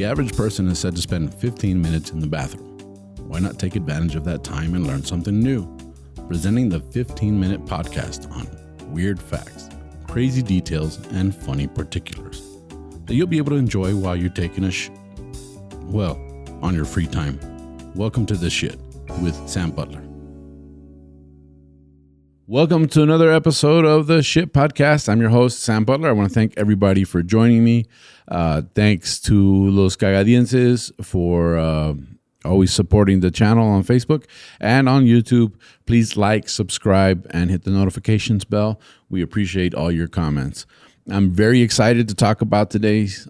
The average person is said to spend 15 minutes in the bathroom. Why not take advantage of that time and learn something new? Presenting the 15-minute podcast on weird facts, crazy details, and funny particulars that you'll be able to enjoy while you're taking a on your free time. Welcome to The Shit with Sam Butler. Welcome to another episode of The Shit Podcast. I'm your host, Sam Butler. I want to thank everybody for joining me. Thanks to Los Cagadienses for always supporting the channel on Facebook and on YouTube. Please like, subscribe, and hit the notifications bell. We appreciate all your comments. I'm very excited to talk about today's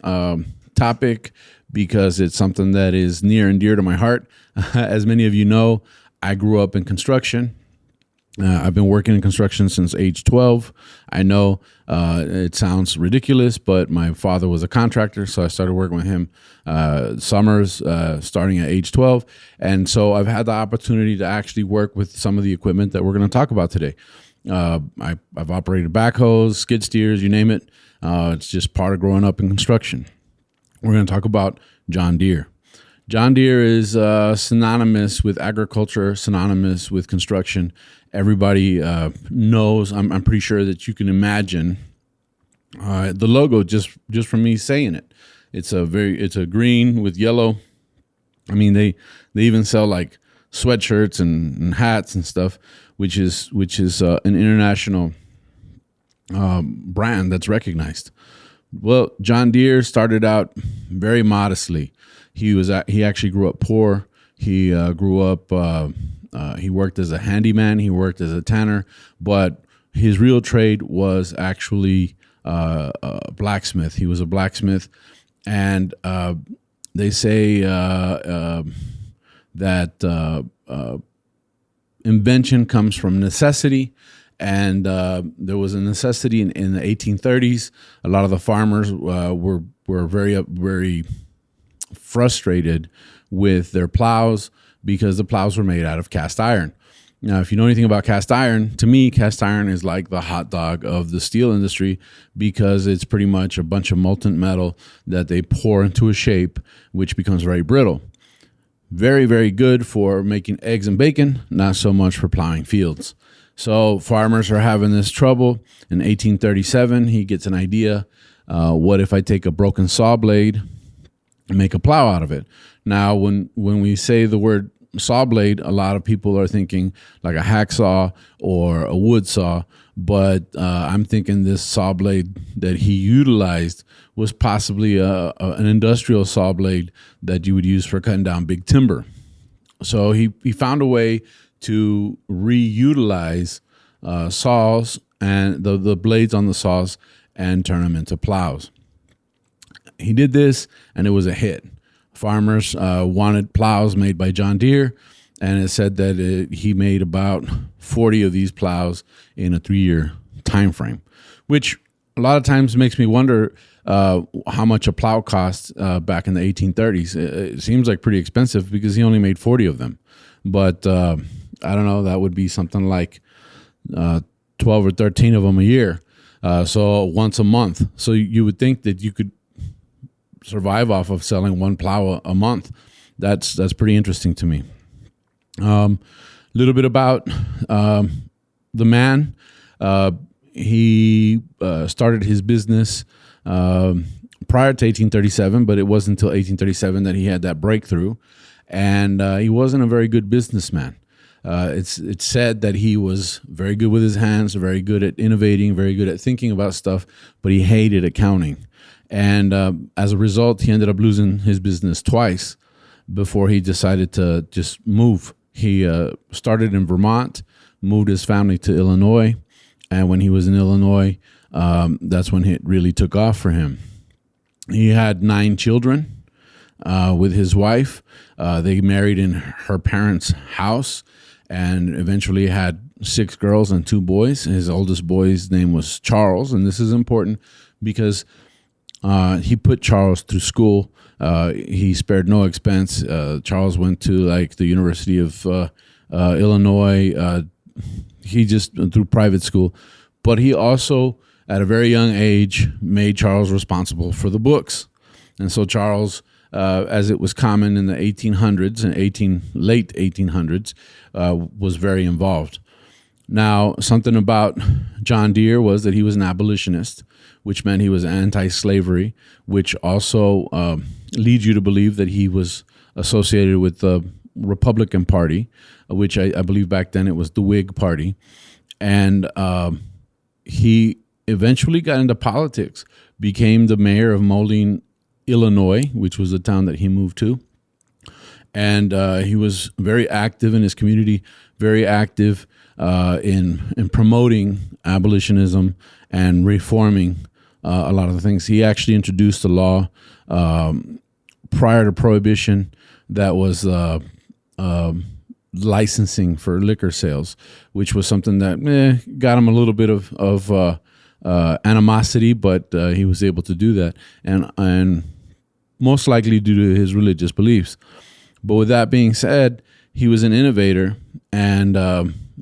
topic because it's something that is near and dear to my heart. As many of you know, I grew up in construction. I've been working in construction since age 12. I know it sounds ridiculous, but my father was a contractor, so I started working with him summers starting at age 12. And so I've had the opportunity to actually work with some of the equipment that we're going to talk about today. I've operated backhoes, skid steers, you name it. It's just part of growing up in construction. We're going to talk about John Deere. John Deere is synonymous with agriculture, synonymous with construction. Everybody knows. I'm pretty sure that you can imagine the logo just from me saying it. It's a green with yellow. I mean, they even sell like sweatshirts and hats and stuff, which is an international brand that's recognized. Well, John Deere started out very modestly. He actually grew up poor. He grew up. He worked as a handyman. He worked as a tanner, but his real trade was actually a blacksmith. He was a blacksmith, and they say that invention comes from necessity. And there was a necessity in the 1830s. A lot of the farmers were very frustrated with their plows because the plows were made out of cast iron. Now, if you know anything about cast iron, to me, cast iron is like the hot dog of the steel industry because it's pretty much a bunch of molten metal that they pour into a shape, which becomes very brittle. Very, very good for making eggs and bacon, not so much for plowing fields. So farmers are having this trouble. In 1837, he gets an idea. What if I take a broken saw blade and make a plow out of it? Now, when we say the word saw blade, a lot of people are thinking like a hacksaw or a wood saw. But I'm thinking this saw blade that he utilized was possibly an industrial saw blade that you would use for cutting down big timber. So he found a way to reutilize saws and the blades on the saws and turn them into plows. He did this, and it was a hit. Farmers wanted plows made by John Deere, and it said that he made about 40 of these plows in a 3-year time frame, which a lot of times makes me wonder how much a plow cost back in the 1830s. It seems like pretty expensive because he only made 40 of them. But I don't know, that would be something like 12 or 13 of them a year. So once a month. So you would think that you could survive off of selling one plow a month. That's pretty interesting to me. Little bit about the man. He started his business prior to 1837, but it wasn't until 1837 that he had that breakthrough. And he wasn't a very good businessman. It's said that he was very good with his hands, very good at innovating, very good at thinking about stuff, but he hated accounting. And as a result, he ended up losing his business twice before he decided to just move. He started in Vermont, moved his family to Illinois, and when he was in Illinois, that's when it really took off for him. He had 9 children with his wife. They married in her parents' house and eventually had 6 girls and 2 boys. His oldest boy's name was Charles, and this is important because he put Charles through school. He spared no expense. Charles went to like the University of Illinois. He just through private school, but he also at a very young age made Charles responsible for the books. And so Charles as it was common in the 1800s and late 1800s, was very involved. Now, something about John Deere was that he was an abolitionist, which meant he was anti-slavery, which also leads you to believe that he was associated with the Republican Party, which I believe back then it was the Whig Party. And he eventually got into politics, became the mayor of Moline, Illinois, which was the town that he moved to. And he was very active in his community, very active in promoting abolitionism and reforming a lot of the things. He actually introduced a law prior to Prohibition that was licensing for liquor sales, which was something that got him a little bit of animosity, but he was able to do that, and most likely due to his religious beliefs. But with that being said, he was an innovator, and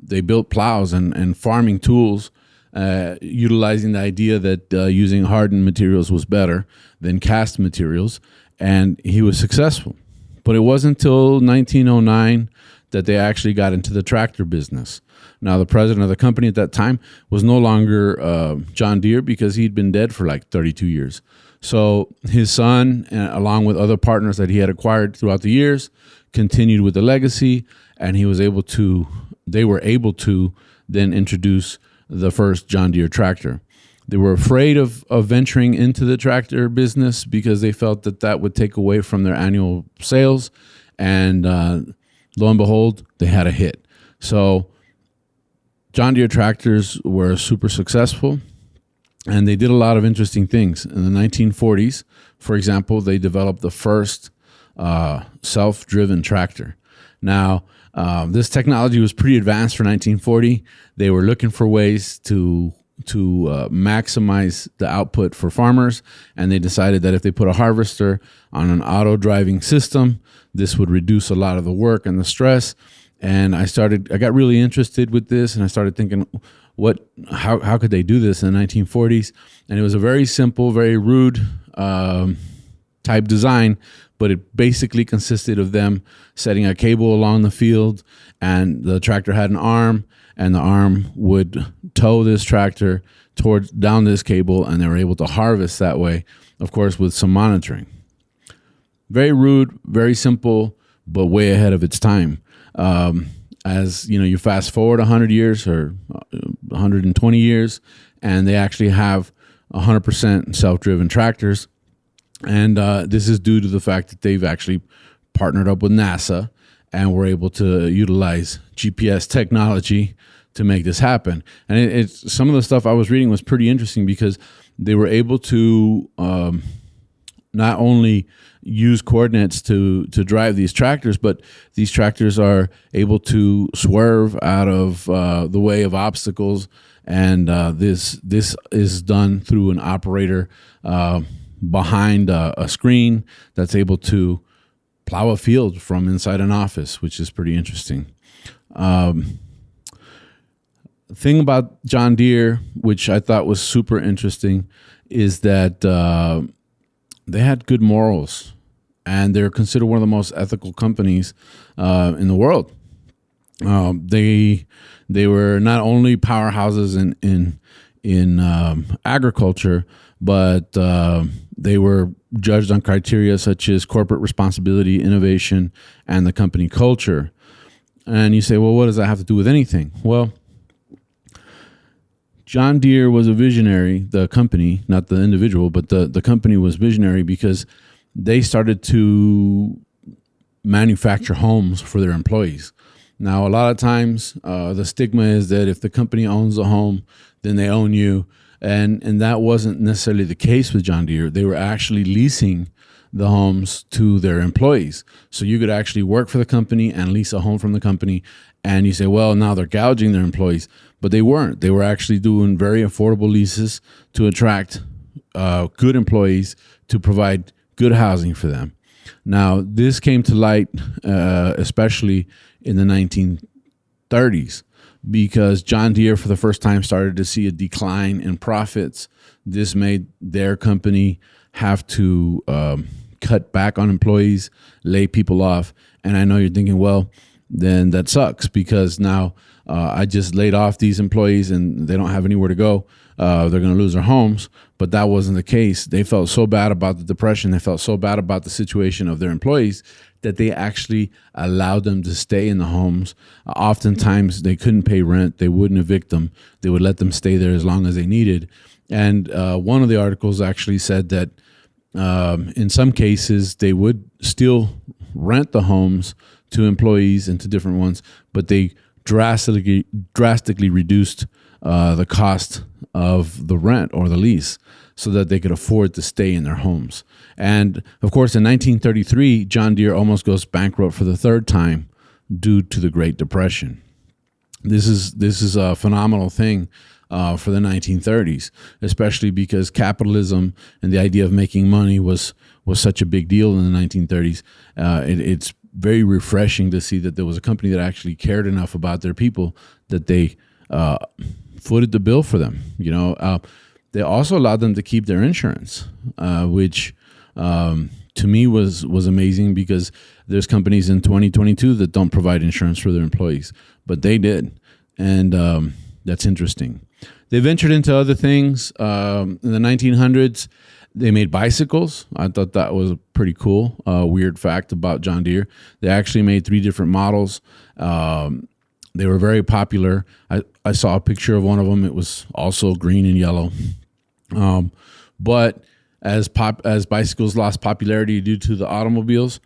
they built plows and farming tools, utilizing the idea that using hardened materials was better than cast materials, and he was successful. But it wasn't until 1909 that they actually got into the tractor business. Now, the president of the company at that time was no longer John Deere, because he'd been dead for like 32 years. So his son, along with other partners that he had acquired throughout the years, continued with the legacy, and they were able to then introduce the first John Deere tractor. They were afraid of venturing into the tractor business because they felt that would take away from their annual sales, and lo and behold, they had a hit. So John Deere tractors were super successful, and they did a lot of interesting things. In the 1940s, for example, they developed the first self-driven tractor. Now, this technology was pretty advanced for 1940. They were looking for ways to maximize the output for farmers, and they decided that if they put a harvester on an auto-driving system, this would reduce a lot of the work and the stress. And I got really interested with this, and I started thinking, how could they do this in the 1940s? And it was a very simple, very rude type design, but it basically consisted of them setting a cable along the field, and the tractor had an arm, and the arm would tow this tractor down this cable, and they were able to harvest that way, of course, with some monitoring. Very rude, very simple, but way ahead of its time. As you fast forward 100 years or 120 years, and they actually have 100% self-driven tractors. And this is due to the fact that they've actually partnered up with NASA and were able to utilize GPS technology to make this happen. And it's some of the stuff I was reading was pretty interesting, because they were able to not only use coordinates to drive these tractors, but these tractors are able to swerve out of the way of obstacles, and this is done through an operator behind a screen that's able to plow a field from inside an office, which is pretty interesting. Thing about John Deere, which I thought was super interesting, is that they had good morals, and they're considered one of the most ethical companies in the world. They were not only powerhouses in agriculture, but they were judged on criteria such as corporate responsibility, innovation, and the company culture. And you say, well, what does that have to do with anything? Well, John Deere was a visionary, the company, not the individual, but the company was visionary because they started to manufacture homes for their employees. Now, a lot of times the stigma is that if the company owns a home, then they own you. And that wasn't necessarily the case with John Deere. They were actually leasing the homes to their employees. So you could actually work for the company and lease a home from the company. And you say, well, now they're gouging their employees. But they weren't. They were actually doing very affordable leases to attract good employees, to provide good housing for them. Now, this came to light, especially in the 1930s, because John Deere for the first time started to see a decline in profits. This made their company have to cut back on employees, lay people off. And I know you're thinking, well, then that sucks because now I just laid off these employees and they don't have anywhere to go. They're going to lose their homes. But that wasn't the case. They felt so bad about the depression. They felt so bad about the situation of their employees that they actually allowed them to stay in the homes. Oftentimes, they couldn't pay rent. They wouldn't evict them. They would let them stay there as long as they needed. And one of the articles actually said that in some cases, they would still rent the homes to employees and to different ones, but they drastically reduced the cost of the rent or the lease so that they could afford to stay in their homes. And of course, in 1933, John Deere almost goes bankrupt for the third time due to the Great Depression. This is a phenomenal thing for the 1930s, especially because capitalism and the idea of making money was such a big deal in the 1930s. It's very refreshing to see that there was a company that actually cared enough about their people that they footed the bill for them. They also allowed them to keep their insurance, which to me was amazing because there's companies in 2022 that don't provide insurance for their employees, but they did, and that's interesting. They ventured into other things. In the 1900s, they made bicycles. I thought that was a pretty cool, weird fact about John Deere. They actually made 3 different models. They were very popular. I saw a picture of one of them. It was also green and yellow. But as bicycles lost popularity due to the automobiles,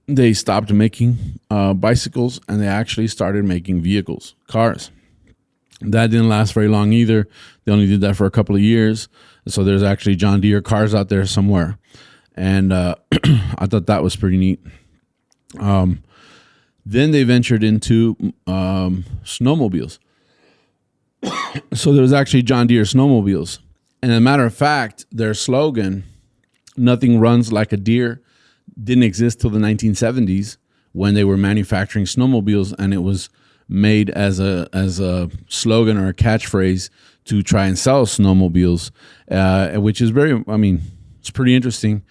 they stopped making bicycles and they actually started making vehicles, cars. That didn't last very long either. They only did that for a couple of years. So there's actually John Deere cars out there somewhere. And I thought that was pretty neat. Then they ventured into snowmobiles. So there was actually John Deere snowmobiles. And as a matter of fact, their slogan, "Nothing runs like a Deere," didn't exist till the 1970s when they were manufacturing snowmobiles, and it was made as a slogan or a catchphrase to try and sell snowmobiles, which is it's pretty interesting.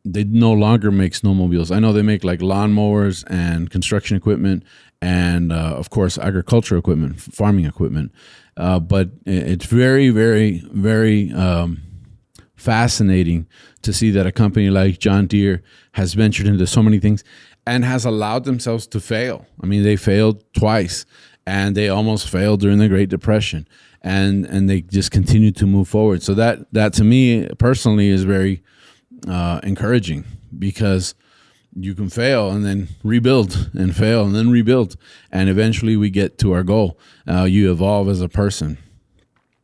They no longer make snowmobiles. I know they make like lawnmowers and construction equipment and, of course, agricultural equipment, farming equipment. But it's very, very, very fascinating to see that a company like John Deere has ventured into so many things and has allowed themselves to fail. I mean, they failed twice, and they almost failed during the Great Depression, and they just continued to move forward. So that to me personally is very encouraging, because you can fail and then rebuild and fail and then rebuild, and eventually we get to our goal. You evolve as a person.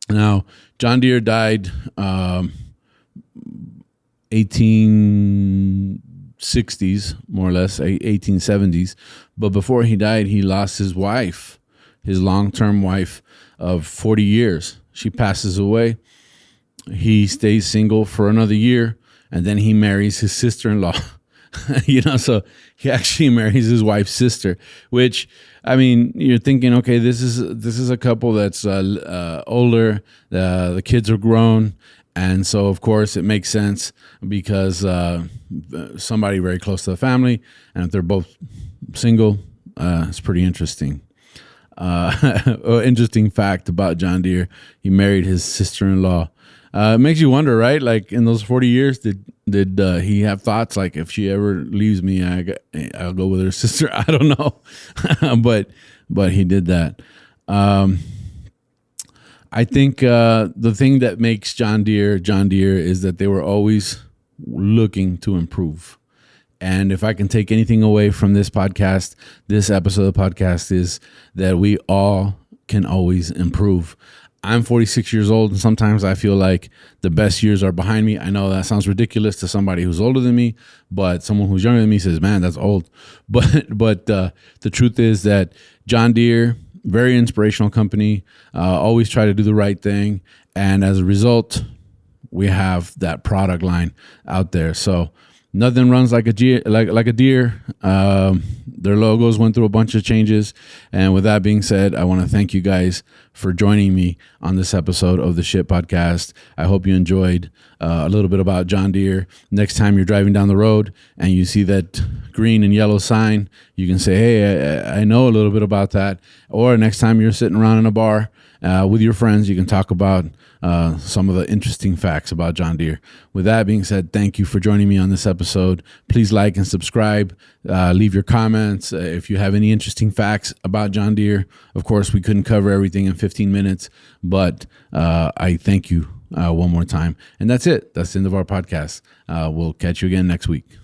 Now, John Deere died 1860s, more or less, 1870s. But before he died, he lost his wife, his long-term wife of 40 years. She passes away. He stays single for another year, and then he marries his sister-in-law. So he actually marries his wife's sister, which, I mean, you're thinking, okay, this is a couple that's older. The kids are grown. And so, of course, it makes sense because somebody very close to the family, and if they're both single, it's pretty interesting. Interesting fact about John Deere: he married his sister-in-law. It makes you wonder, right? Like, in those 40 years, did he have thoughts like, if she ever leaves me, I'll go with her sister? I don't know, but he did that. I think the thing that makes John Deere is that they were always looking to improve. And if I can take anything away from this podcast, this episode of the podcast, is that we all can always improve. I'm 46 years old, and sometimes I feel like the best years are behind me. I know that sounds ridiculous to somebody who's older than me, but someone who's younger than me says, man, that's old. But the truth is that John Deere, very inspirational company, always try to do the right thing. And as a result, we have that product line out there. So Nothing runs like a Deere. Their logos went through a bunch of changes. And with that being said, I want to thank you guys for joining me on this episode of the Shit Podcast. I hope you enjoyed a little bit about John Deere. Next time you're driving down the road and you see that green and yellow sign, you can say, hey, I know a little bit about that. Or next time you're sitting around in a bar with your friends, you can talk about some of the interesting facts about John Deere. With that being said, thank you for joining me on this episode. Please like and subscribe. Leave your comments if you have any interesting facts about John Deere. Of course, we couldn't cover everything in 15 minutes, but I thank you one more time. And that's it. That's the end of our podcast. We'll catch you again next week.